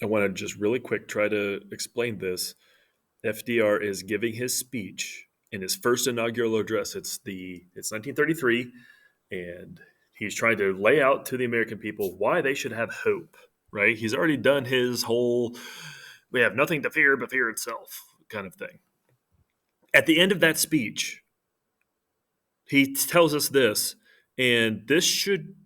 I want to just really quick try to explain this. FDR is giving his speech in his first inaugural address. It's 1933, and he's trying to lay out to the American people why they should have hope. Right? He's already done his whole "we have nothing to fear but fear itself" kind of thing. At the end of that speech, he tells us this, and this should,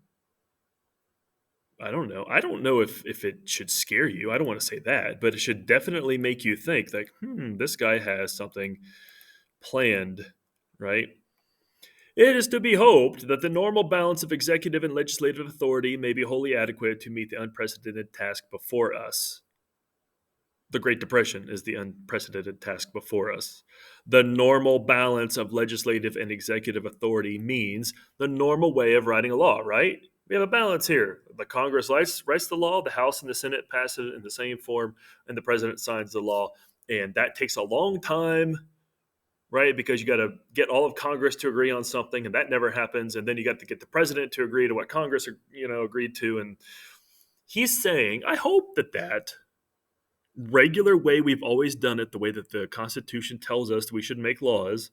I don't know. I don't know if it should scare you. I don't want to say that, but it should definitely make you think like, this guy has something planned, right? It is to be hoped that the normal balance of executive and legislative authority may be wholly adequate to meet the unprecedented task before us. The Great Depression is the unprecedented task before us. The normal balance of legislative and executive authority means the normal way of writing a law, right? We have a balance here. The Congress writes the law, the House and the Senate pass it in the same form, and the president signs the law. And that takes a long time, right? Because you got to get all of Congress to agree on something, and that never happens. And then you got to get the president to agree to what Congress, agreed to. And he's saying, I hope that regular way we've always done it, the way that the Constitution tells us we should make laws,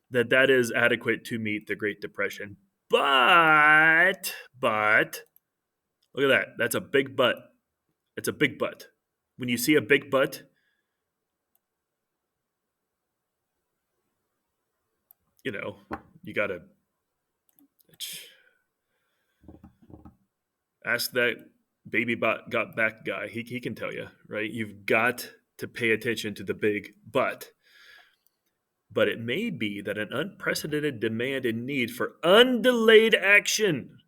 that is adequate to meet the Great Depression. But look at that. That's a big but. It's a big but. When you see a big but, you got to ask that baby got back guy. He can tell you, right? You've got to pay attention to the big but. But it may be that an unprecedented demand and need for undelayed action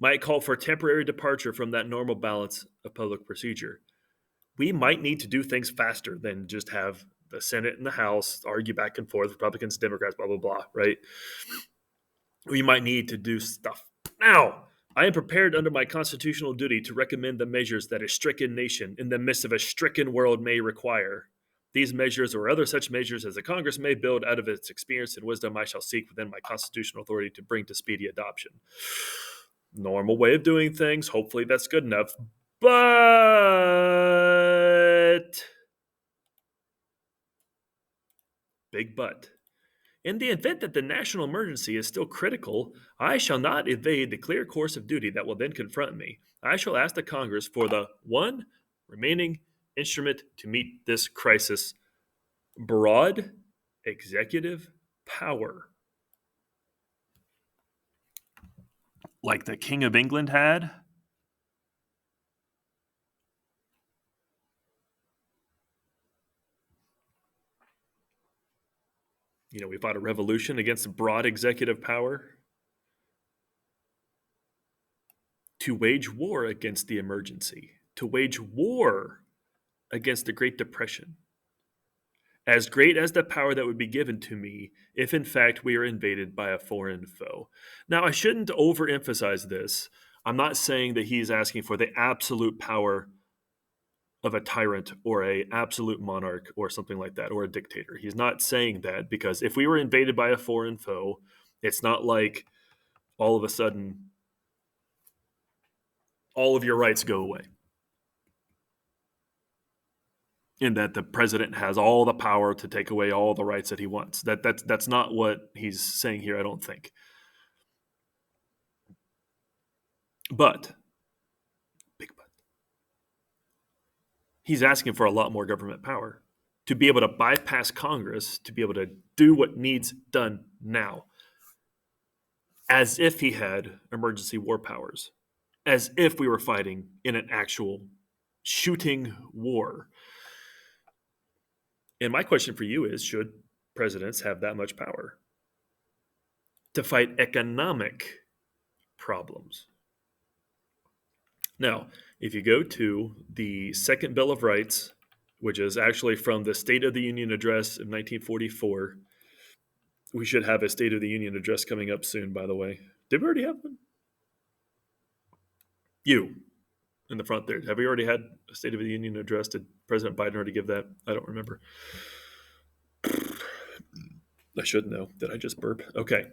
might call for temporary departure from that normal balance of public procedure. We might need to do things faster than just have the Senate and the House argue back and forth, Republicans, Democrats, blah, blah, blah, right? We might need to do stuff now. I am prepared under my constitutional duty to recommend the measures that a stricken nation in the midst of a stricken world may require. These measures or other such measures as the Congress may build out of its experience and wisdom I shall seek within my constitutional authority to bring to speedy adoption. Normal way of doing things. Hopefully that's good enough. But big but. In the event that the national emergency is still critical, I shall not evade the clear course of duty that will then confront me. I shall ask the Congress for the one remaining instrument to meet this crisis: broad executive power. Like the King of England had. We fought a revolution against broad executive power to wage war against the emergency, to wage war against the Great Depression. As great as the power that would be given to me if, in fact, we are invaded by a foreign foe. Now, I shouldn't overemphasize this. I'm not saying that he's asking for the absolute power of a tyrant or a absolute monarch or something like that, or a dictator. He's not saying that, because if we were invaded by a foreign foe, it's not like all of a sudden all of your rights go away, in that the president has all the power to take away all the rights that he wants. That's not what he's saying here, I don't think. But, big but, he's asking for a lot more government power to be able to bypass Congress, to be able to do what needs done now, as if he had emergency war powers, as if we were fighting in an actual shooting war. And my question for you is, should presidents have that much power to fight economic problems? Now, if you go to the Second Bill of Rights, which is actually from the State of the Union Address of 1944, we should have a State of the Union Address coming up soon, by the way. Did we already have one? You, in the front there. Have we already had a State of the Union Address? Did President Biden already give that? I don't remember. I should know. Did I just burp? Okay.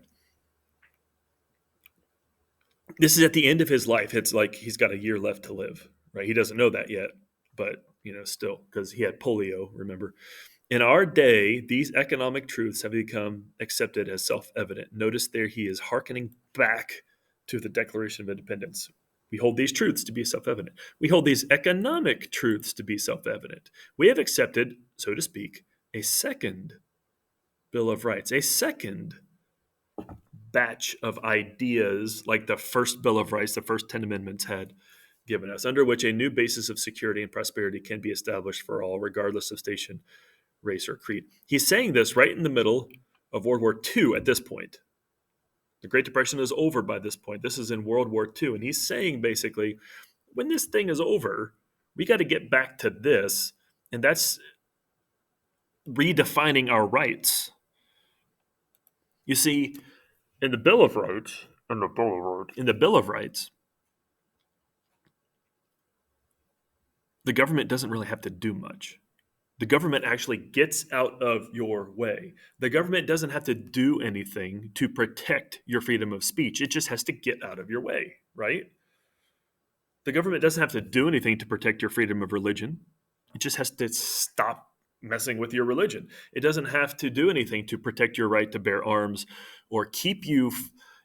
This is at the end of his life. It's like he's got a year left to live, right? He doesn't know that yet, but still, because he had polio, remember? In our day, these economic truths have become accepted as self-evident. Notice there he is hearkening back to the Declaration of Independence. We hold these truths to be self-evident. We hold these economic truths to be self-evident. We have accepted, so to speak, a second Bill of Rights, a second batch of ideas like the first Bill of Rights, the first 10 amendments had given us, under which a new basis of security and prosperity can be established for all, regardless of station, race, or creed. He's saying this right in the middle of World War II at this point. The Great Depression is over by this point. This is in World War II. And he's saying basically, when this thing is over, we got to get back to this. And that's redefining our rights. You see, in the Bill of Rights, the government doesn't really have to do much. The government actually gets out of your way. The government doesn't have to do anything to protect your freedom of speech. It just has to get out of your way, right? The government doesn't have to do anything to protect your freedom of religion. It just has to stop messing with your religion. It doesn't have to do anything to protect your right to bear arms or keep you.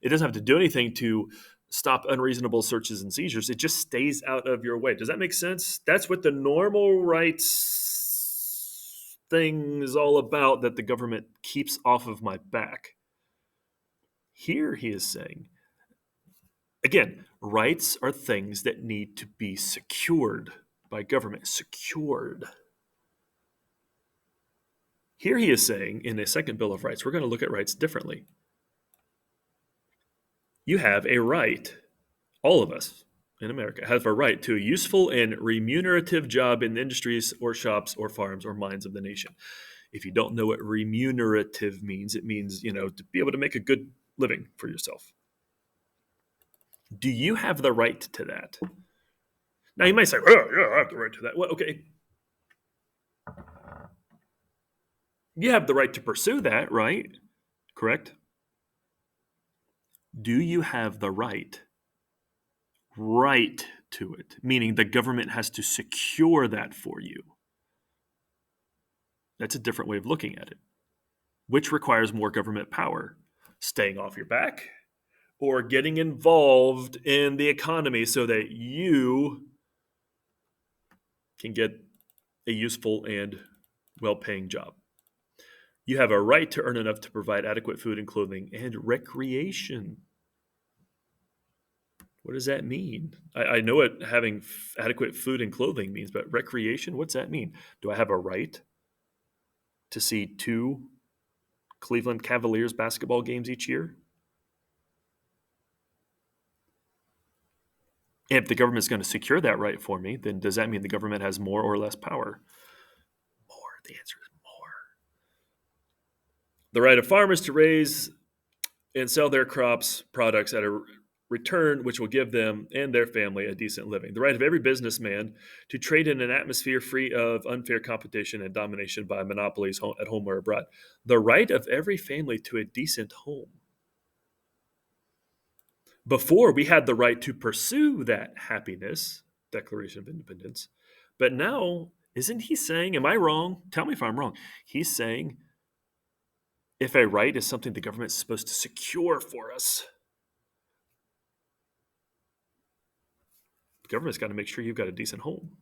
It doesn't have to do anything to stop unreasonable searches and seizures. It just stays out of your way. Does that make sense? That's what the normal rights thing is all about, that the government keeps off of my back. Here he is saying, again, rights are things that need to be secured by government. Secured. Here he is saying, in a second Bill of Rights, we're going to look at rights differently. You have a right, all of us in America have a right to a useful and remunerative job in industries or shops or farms or mines of the nation. If you don't know what remunerative means, it means, to be able to make a good living for yourself. Do you have the right to that? Now you might say, oh, yeah, I have the right to that. Well, okay. You have the right to pursue that, right? Correct? Do you have the right to it? Meaning the government has to secure that for you. That's a different way of looking at it. Which requires more government power? Staying off your back or getting involved in the economy so that you can get a useful and well-paying job. You have a right to earn enough to provide adequate food and clothing and recreation. What does that mean? I know what having adequate food and clothing means, but recreation, what's that mean? Do I have a right to see 2 Cleveland Cavaliers basketball games each year? And if the government's going to secure that right for me, then does that mean the government has more or less power? More. The answer is more. The right of farmers to raise and sell their products at a return which will give them and their family a decent living. The right of every businessman to trade in an atmosphere free of unfair competition and domination by monopolies at home or abroad. The right of every family to a decent home. Before, we had the right to pursue that happiness, Declaration of Independence. But now, isn't he saying, am I wrong? Tell me if I'm wrong. He's saying, if a right is something the government's supposed to secure for us, the government's got to make sure you've got a decent home.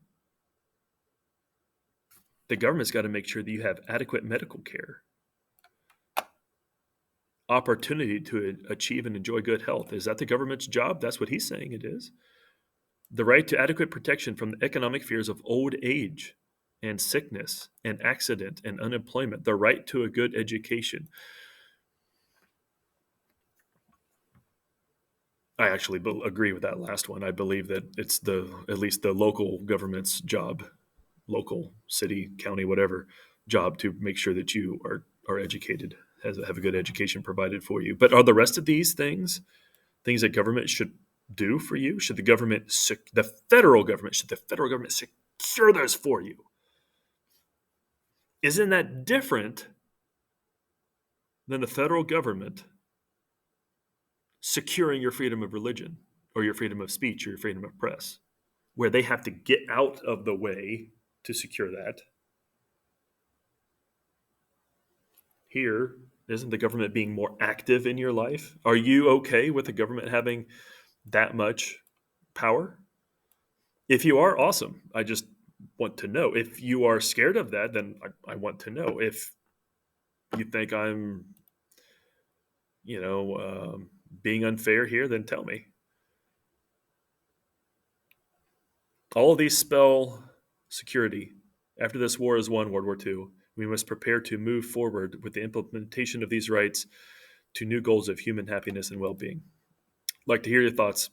The government's got to make sure that you have adequate medical care, opportunity to achieve and enjoy good health. Is that the government's job? That's what he's saying it is. The right to adequate protection from the economic fears of old age and sickness and accident and unemployment. The right to a good education. I actually agree with that last one. I believe that it's at least the local government's job, local, city, county, whatever, job to make sure that you are educated, have a good education provided for you. But are the rest of these things that government should do for you? Should the federal government secure those for you? Isn't that different than the federal government securing your freedom of religion or your freedom of speech or your freedom of press? where they have to get out of the way to secure that. Here, isn't the government being more active in your life? Are you okay with the government having that much power? If you are, awesome. I just want to know. If you are scared of that, then I want to know. If you think I'm, you know, being unfair here, then tell me. All of these spell security. After this war is won, World War II, we must prepare to move forward with the implementation of these rights to new goals of human happiness and well being. Like to hear your thoughts.